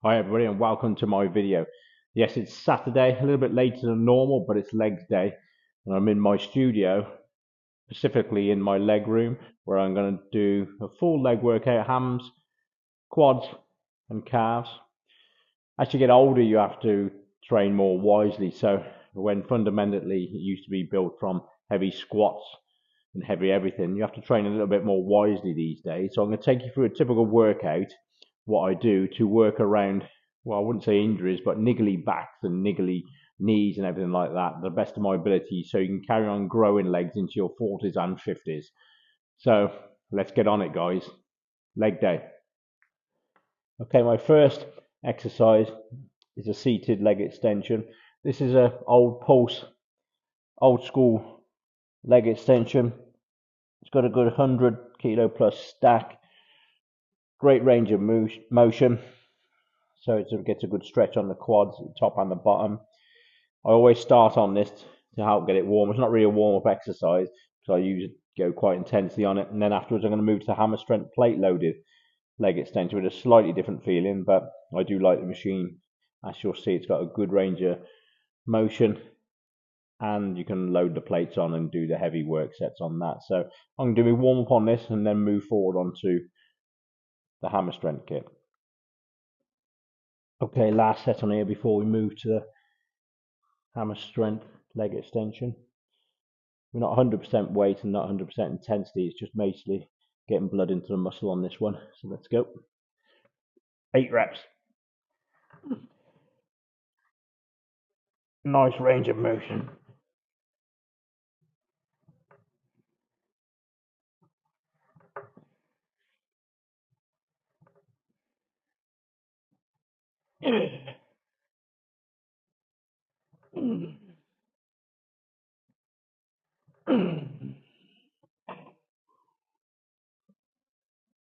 Hi everybody and welcome to my video. Yes, it's Saturday, a little bit later than normal, but it's legs day and I'm in my studio, specifically in my leg room, where I'm going to do a full leg workout, hams, quads and calves. As you get older, you have to train more wisely. So when fundamentally it used to be built from heavy squats and heavy everything, you have to train a little bit more wisely these days. So I'm going to take you through a typical workout, what I do to work around, well, I wouldn't say injuries, but niggly backs and niggly knees and everything like that, the best of my ability, so you can carry on growing legs into your 40s and 50s. So let's get on it, guys. Leg day. Okay, my first exercise is a seated leg extension. This is a old pulse, old school leg extension. It's got a good 100 kilo plus stack, great range of motion, so it gets a good stretch on the quads, the top and the bottom. I always start on this to help get it warm. It's not really a warm-up exercise, so I usually go quite intensely on it, and then afterwards I'm going to move to hammer strength plate loaded leg extension with a slightly different feeling, but I do like the machine. As you'll see, it's got a good range of motion, and you can load the plates on and do the heavy work sets on that. So I'm going to do a warm up on this and then move forward onto the hammer strength kit. Okay, last set on here before we move to the hammer strength leg extension. We're not 100% weight and not 100% intensity, it's just mostly getting blood into the muscle on this one. So let's go. 8 reps. Nice range of motion.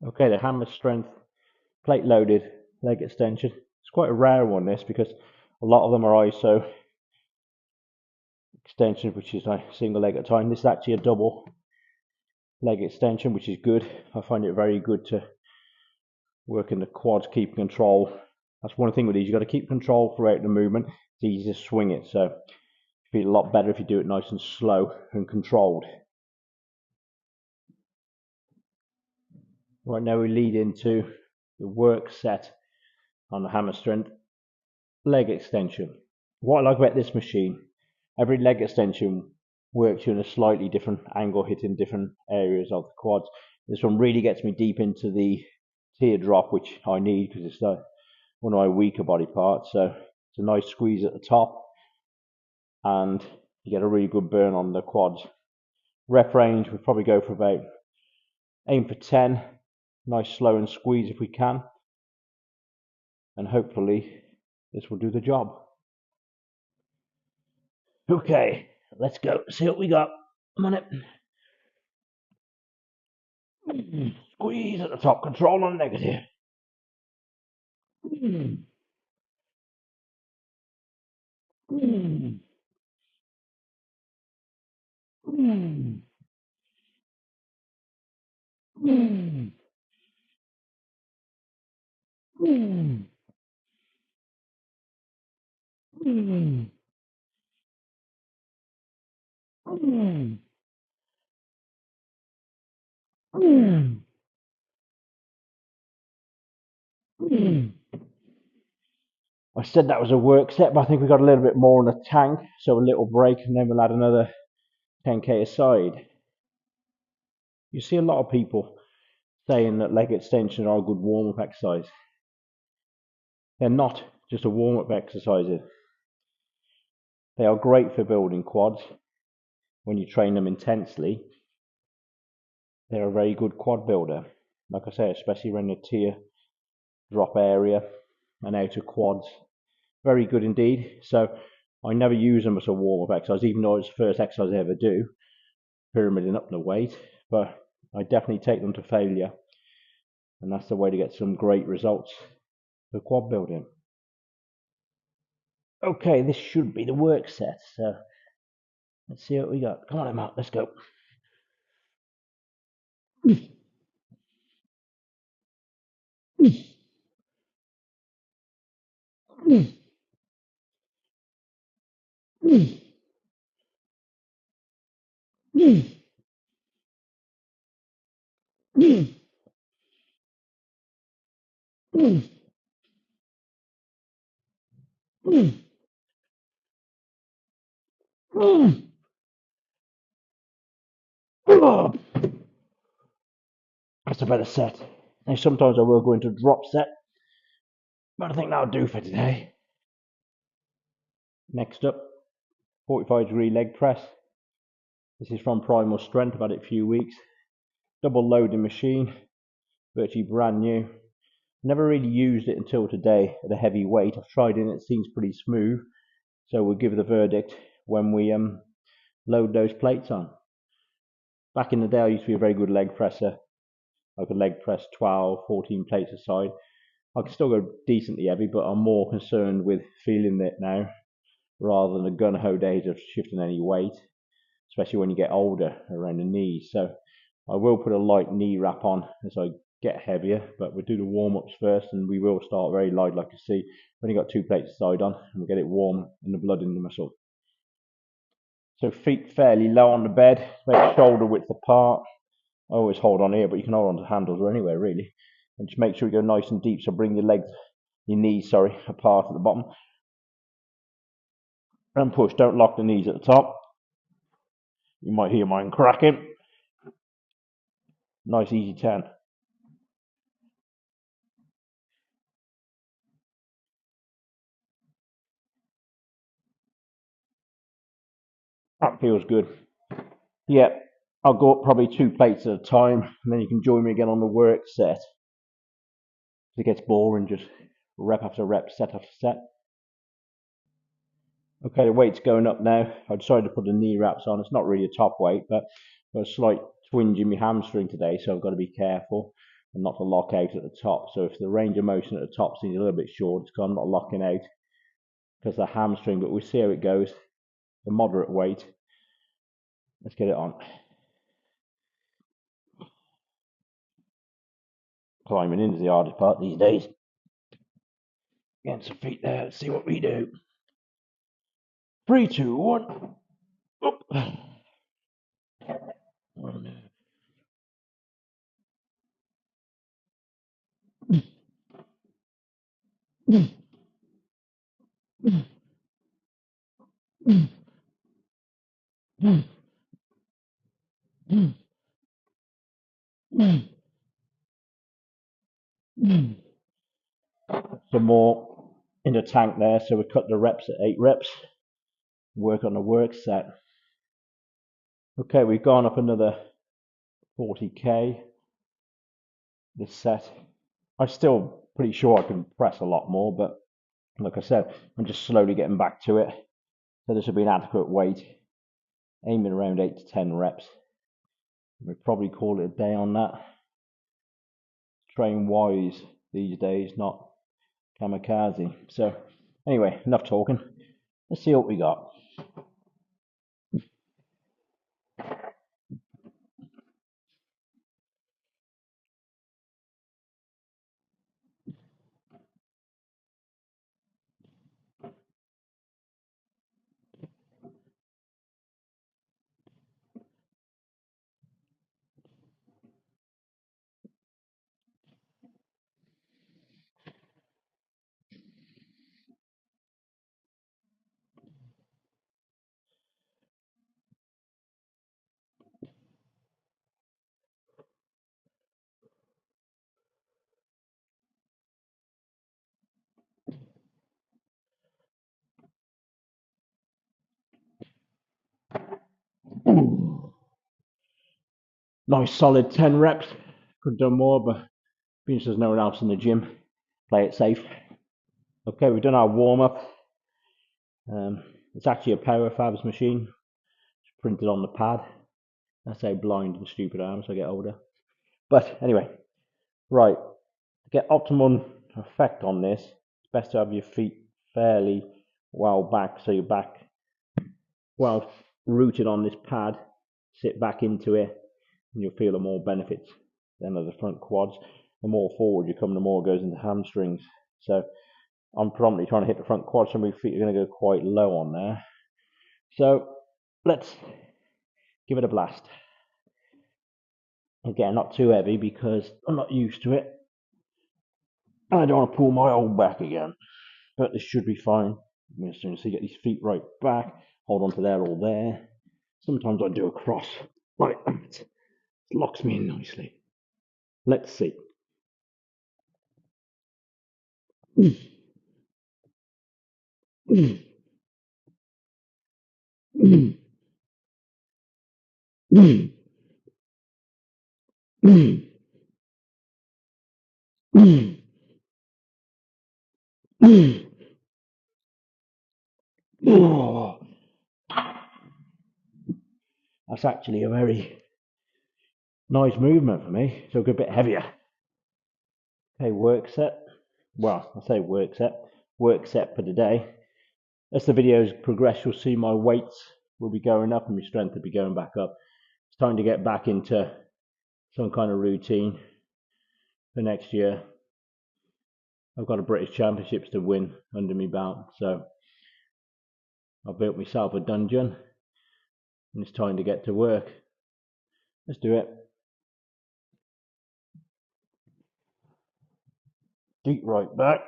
Okay, the hammer strength plate loaded leg extension. It's quite a rare one, this, because a lot of them are ISO extension, which is like single leg at a time. This is actually a double leg extension, which is good. I find it very good to work in the quads, keep control. That's one thing with these, you've got to keep control throughout the movement. It's easy to swing it, so you feel a lot better if you do it nice and slow and controlled. Right now we lead into the work set on the hammer strength leg extension. What I like about this machine, every leg extension works you in a slightly different angle, hitting different areas of the quads. This one really gets me deep into the teardrop, which I need because it's one of my weaker body parts. So it's a nice squeeze at the top and you get a really good burn on the quads. Rep range, we'll probably go for about, aim for 10, nice slow and squeeze if we can, and hopefully this will do the job. Okay, let's go, see what we got. I'm on it. Squeeze at the top, control on negative. I said that was a work set, but I think we got a little bit more in the tank, so a little break and then we'll add another 10k aside. You see a lot of people saying that leg extension are a good warm-up exercise. They're not just a warm-up exercise. They are great for building quads when you train them intensely. They're a very good quad builder. Like I say, especially around the tear drop area and outer quads. Very good indeed. So I never use them as a warm-up exercise, even though it's the first exercise I ever do, pyramiding up the weight. But I definitely take them to failure. And that's the way to get some great results for quad building. Okay, this should be the work set. So let's see what we got. Come on, Emma, let's go. That's a better set. Now sometimes I will go into drop set, but I think that'll do for today. Next up, 45-degree leg press. This is from Primal Strength. I've had it a few weeks. Double loading machine, virtually brand new. Never really used it until today at a heavy weight. I've tried it and it seems pretty smooth. So we'll give the verdict when we load those plates on. Back in the day, I used to be a very good leg presser. I could leg press 12, 14 plates a side. I can still go decently heavy, but I'm more concerned with feeling it now rather than the gun-ho days of shifting any weight, especially when you get older around the knees. So I will put a light knee wrap on as I get heavier, but we'll do the warm-ups first, and we will start very light, like you see. I've only got 2 plates a side on, and we'll get it warm and the blood in the muscle. So feet fairly low on the bed, about shoulder width apart. I always hold on here, but you can hold on to handles or anywhere really. And just make sure you go nice and deep, so bring your knees, apart at the bottom. And push, don't lock the knees at the top. You might hear mine cracking. Nice easy 10. That feels good. Yeah, I'll go up probably 2 plates at a time, and then you can join me again on the work set. It gets boring, just rep after rep, set after set. Okay, the weight's going up now. I decided to put the knee wraps on. It's not really a top weight, but I've got a slight twinge in my hamstring today, so I've got to be careful and not to lock out at the top. So if the range of motion at the top seems a little bit short, it's because I'm not locking out because of the hamstring, but we'll see how it goes. The moderate weight. Let's get it on. Climbing in is the hardest part these days. Getting some feet there. Let's see what we do. 3, 2, 1. Up. Some more in the tank there, so we cut the reps at 8 reps. Work on the work set. Okay, we've gone up another 40k this set. I'm still pretty sure I can press a lot more, but like I said, I'm just slowly getting back to it. So this will be an adequate weight, aiming around 8 to 10 reps. We'll probably call it a day on that. Train wise these days, not kamikaze. So anyway, enough talking. Let's see what we got. Nice solid 10 reps. Could have done more, but being there's no one else in the gym, play it safe. Okay, we've done our warm up. It's actually a Power Fabs machine. It's printed on the pad. That's how blind and stupid I am as I get older. But anyway, right. To get optimum effect on this, it's best to have your feet fairly well back, so your back well rooted on this pad. Sit back into it, and you'll feel the more benefits than of the front quads. The more forward you come, the more it goes into hamstrings. So I'm predominantly trying to hit the front quad, so my feet are going to go quite low on there. So let's give it a blast. Again, not too heavy because I'm not used to it. And I don't want to pull my old back again. But this should be fine. As soon as I get these feet right back, hold on to there all there. Sometimes I do a cross like that. It locks me in nicely. Let's see. Oh, that's actually a very nice movement for me. So a good bit heavier. Okay, work set. Well, I say work set. Work set for today. As the videos progress, you'll see my weights will be going up and my strength will be going back up. It's time to get back into some kind of routine for next year. I've got a British Championships to win under my belt, so I've built myself a dungeon and it's time to get to work. Let's do it. Feet right back.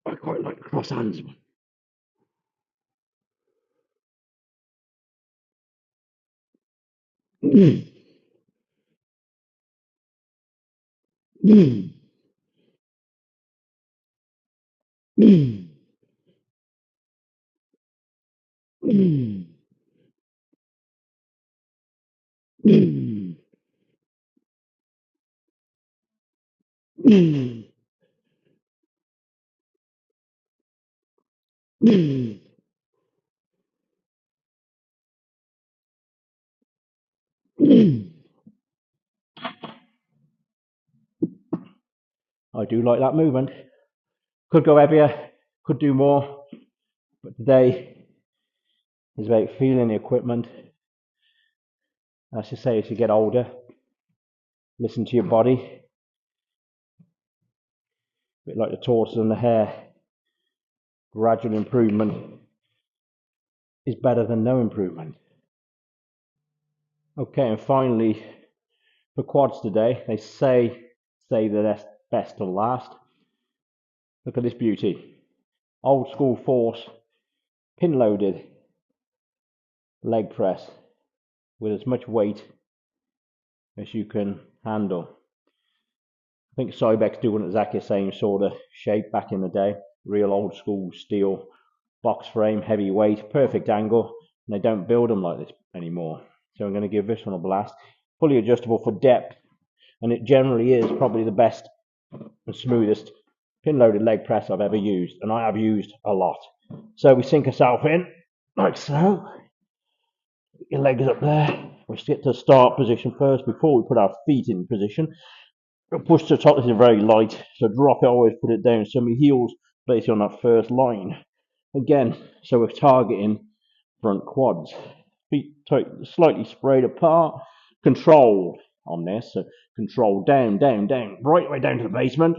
I quite like the cross hands one. I do like that movement. Could go heavier, could do more, but today is about feeling the equipment. As you say, as you get older, listen to your body. A bit like the tortoise and the hare. Gradual improvement is better than no improvement. Okay, and finally, for quads today, they say that that's best to last. Look at this beauty. Old school force, pin loaded leg press with as much weight as you can handle. I think Cybex do one exactly the same sort of shape back in the day. Real old school steel box frame, heavy weight, perfect angle, and they don't build them like this anymore. So I'm going to give this one a blast. Fully adjustable for depth, and it generally is probably the best and smoothest pin loaded leg press I've ever used, and I have used a lot. So we sink ourselves in like so. Put your legs up there. We get to the start position first before we put our feet in position. We'll push to the top. This is very light, so drop it, always put it down so my heels basically on that first line. Again, so we're targeting front quads. Feet slightly sprayed apart, controlled on this. So control down, down, down, right way down to the basement,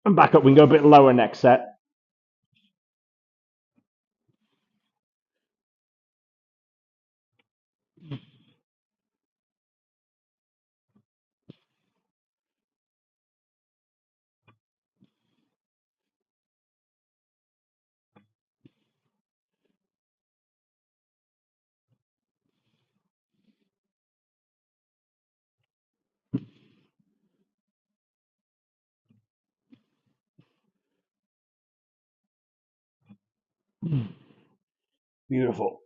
and back up. We can go a bit lower next set. Beautiful.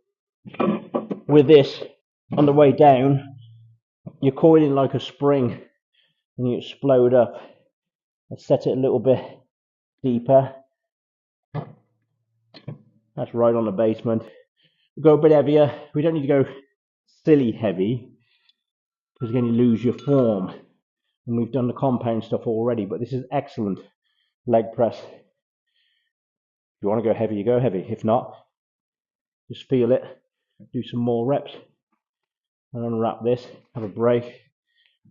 With this, on the way down, you're coiling like a spring and you explode up. Let's set it a little bit deeper. That's right on the basement. We'll go a bit heavier. We don't need to go silly heavy because again you lose your form. And we've done the compound stuff already, but this is excellent leg press. If you want to go heavy, you go heavy. If not, just feel it. Do some more reps. And unwrap this, have a break.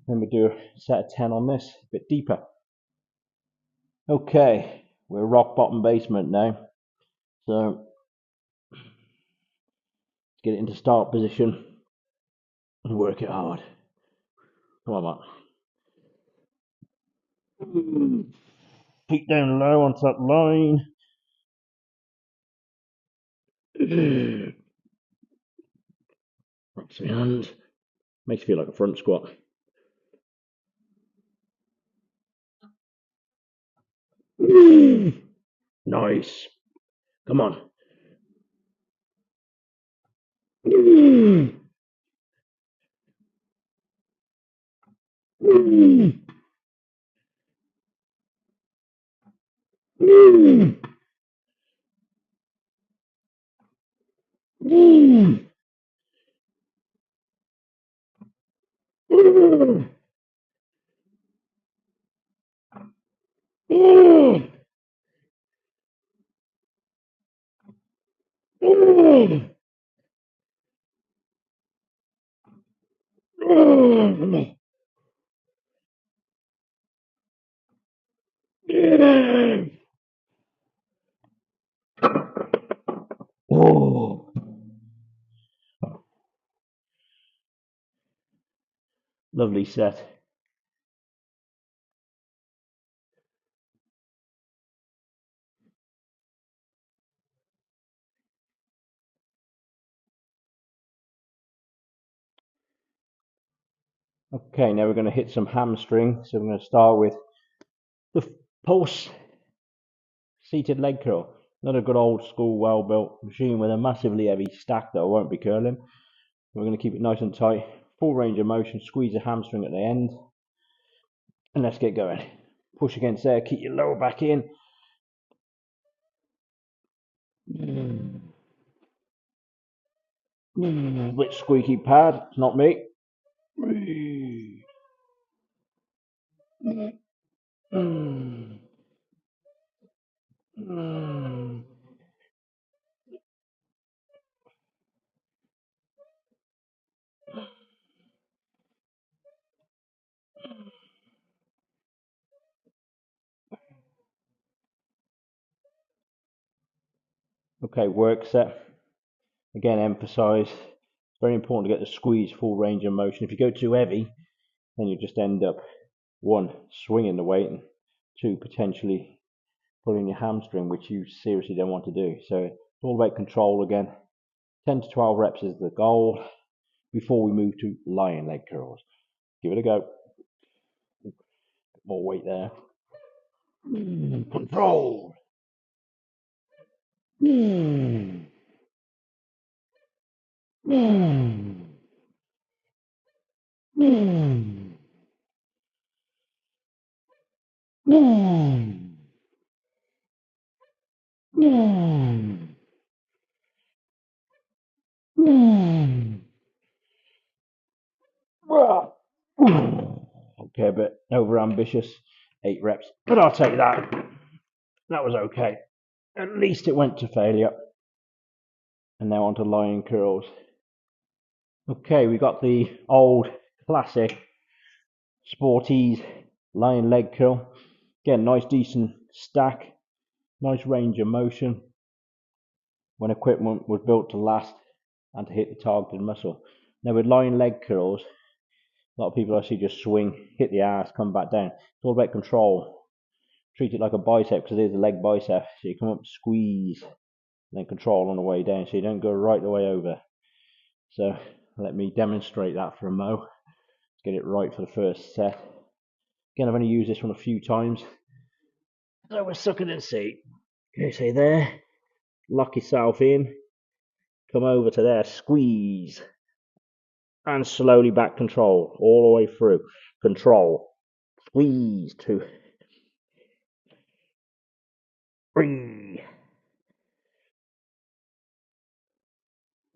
Then we do a set of 10 on this, a bit deeper. Okay, we're rock bottom basement now. So let's get it into start position and work it hard. Come on, man. Feet down low onto that line. Rocks my hands. Makes you feel like a front squat. Nice. Come on. Oh, lovely set. Okay, now we're going to hit some hamstring. So we're going to start with the pulse seated leg curl. Not a good old school, well built machine with a massively heavy stack that I won't be curling. We're going to keep it nice and tight, full range of motion, squeeze the hamstring at the end, and let's get going. Push against there, keep your lower back in. Bit squeaky pad, it's not me. Okay, work set. Again, emphasize. It's very important to get the squeeze full range of motion. If you go too heavy, then you just end up, one, swinging the weight, and two, potentially pulling your hamstring, which you seriously don't want to do. So it's all about control again. 10 to 12 reps is the goal before we move to lion leg curls. Give it a go. More weight there. Control. Okay, a bit over ambitious. 8 reps, but I'll take that. That was okay. At least it went to failure. And now on to lion curls. Okay, we got the old classic Sporties lion leg curl. Again, nice decent stack, nice range of motion when equipment was built to last and to hit the targeted muscle. Now with lion leg curls, a lot of people I see just swing, hit the ass, come back down. It's all about control. Treat it like a bicep because it is a leg bicep. So you come up, squeeze, and then control on the way down so you don't go right the way over. So let me demonstrate that for a mo. Let's get it right for the first set. Again, I've only used this one a few times. So we're sucking and see. Okay, so there, lock yourself in, come over to there, squeeze, and slowly back control all the way through. Control, squeeze, 2, 3,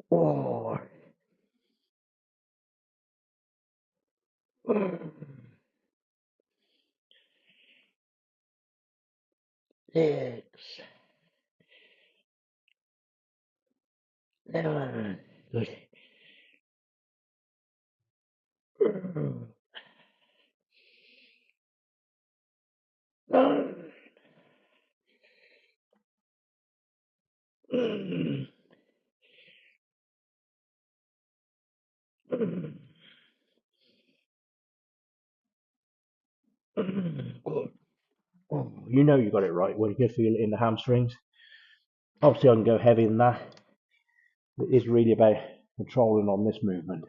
4, 6, 7. Good. 9, You know you got it right when you can feel it in the hamstrings. Obviously, I can go heavier than that. It is really about controlling on this movement.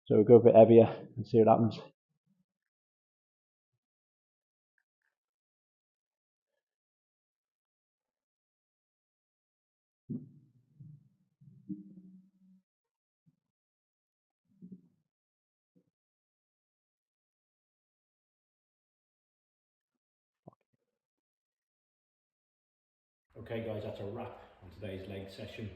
So we'll go a bit heavier and see what happens. Okay guys, that's a wrap on today's leg session.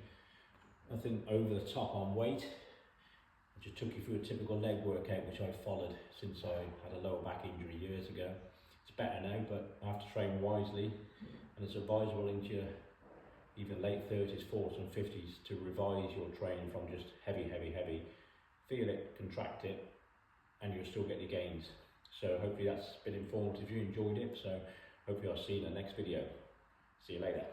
Nothing over the top on weight. I just took you through a typical leg workout which I followed since I had a lower back injury years ago. It's better now, but I have to train wisely, and it's advisable into your even late 30s, 40s and 50s to revise your training from just heavy, feel it, contract it, and you'll still get your gains. So hopefully that's been informative. You enjoyed it, so hopefully I'll see you in the next video. See you later.